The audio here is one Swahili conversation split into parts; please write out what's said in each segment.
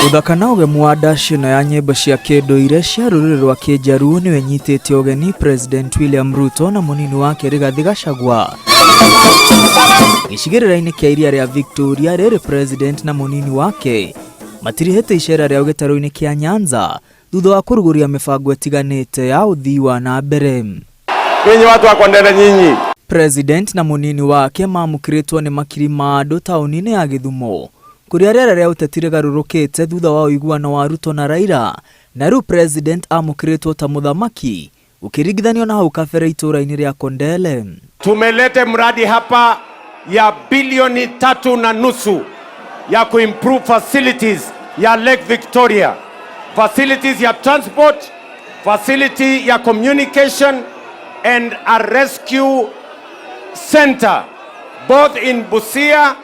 Uthaka na ugemu wa ndacino ya nyĩmbo cia kĩndũire cia rũrĩrĩ rwa Kĩnjaruo nĩwe nyitĩte ũgeni President William Ruto na mũnini wake Rigathi Gachagua. Gĩcigĩrĩra-inĩ kĩa iria rĩa Victoria, rĩrĩ President na mũnini wake matirĩhĩte icera rĩao gĩtarũ-inĩ kĩa Nyanza thutha wa kũrugũria mĩbango ĩtiganĩte ya ũthii wa na mbere. Nyinyi watu wa Kondele nyinyi. President na mũnini wake mamũkĩrĩtwo nĩ makiri ma andũ taũni-inĩ ya Gĩthumo kũrĩa rĩera rĩa ũteti rĩgarũrũkĩte thutha wa ũiguano wa Ruto na Raila, na rĩu President amũkĩrĩtwo ta mũthamaki ũkĩringithanio na hau kabere itũra-inĩ rĩa Kondele. Tumelete mradi hapa ya bilioni 3.5 ya kuimprove facilities ya Lake Victoria, facilities ya transport, facility ya communication and a rescue center both in Busia,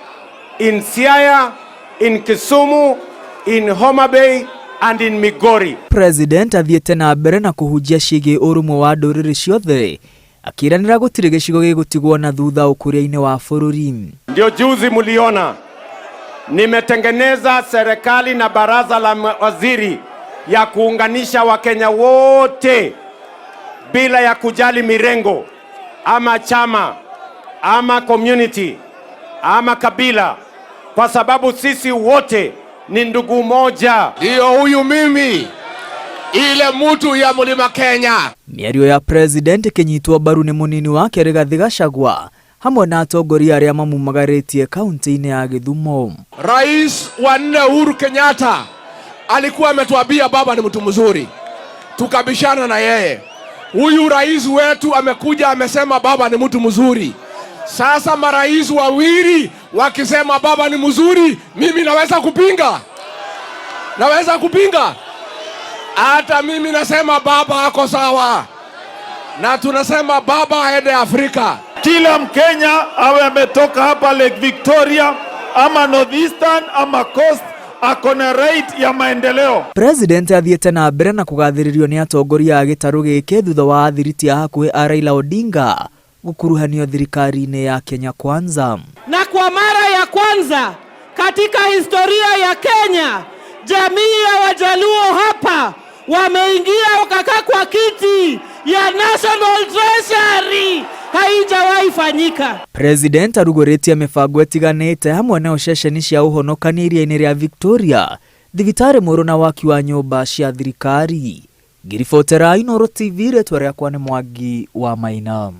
in Siaya, in Kisumu, in Homa Bay and in Migori. President athiĩte na mbere na kũhunjia ciĩgiĩ ũrũmwe wa ndũrĩrĩ ciothe, akĩranĩra gũtirĩ gĩcigo gĩgũtigwo na thutha ũkũria-inĩ wa bũrũri. Ndio juzi muliona nimetengeneza serikali na baraza la waziri ya kuunganisha Wakenya wote bila ya kujali mirengo ama chama ama community ama kabila, kwa sababu sisi wote ni ndugu moja. Ndio huyu mimi, ile mtu ya Mlima Kenya. Mĩario ya President ĩkĩnyitwo mbaru nĩ mũnini wake Rigathi Gachagua hamwe na atongoria arĩa mamumagarĩtie kaunti-inĩ ya Gĩthumo. Rais wa 4 Uhuru Kenyatta alikuwa ametuambia baba ni mtu mzuri, tukabishana na yeye. Huyu rais wetu amekuja amesema baba ni mtu mzuri. Sasa marais wawili wakisema baba ni mzuri, mimi naweza kupinga? Naweza kupinga? Hata mimi nasema baba ako sawa, na tunasema baba aende Afrika. Kila Mkenya awe ametoka hapa Lake Victoria ama Northeastern ama Coast ako na right ya maendeleo. President athiĩte na mbere na kũgathĩrĩrio nĩ atongoria a gĩtarũ gĩkĩ thutha wa athiriti a hakuhĩ a Raila Odinga gũkuruhanio thirikari-inĩ ya Kenya Kwanza. Na kwa mara ya kwanza katika historia ya Kenya, jamii ya Wajaluo hapa wameingia wakakaa kwa kiti ya National Treasury. Haijawahi fanyika. President arugũrĩtie mĩbango ĩtiganĩte hamwe na ceceni cia ũhonokania iria-inĩ rĩa Victoria, thibitarĩ mwerũ na waki wa nyũmba cia thirikari. Ngiribotera Inooro TV, rĩtwa rĩakwa nĩ Mwangi wa Maina.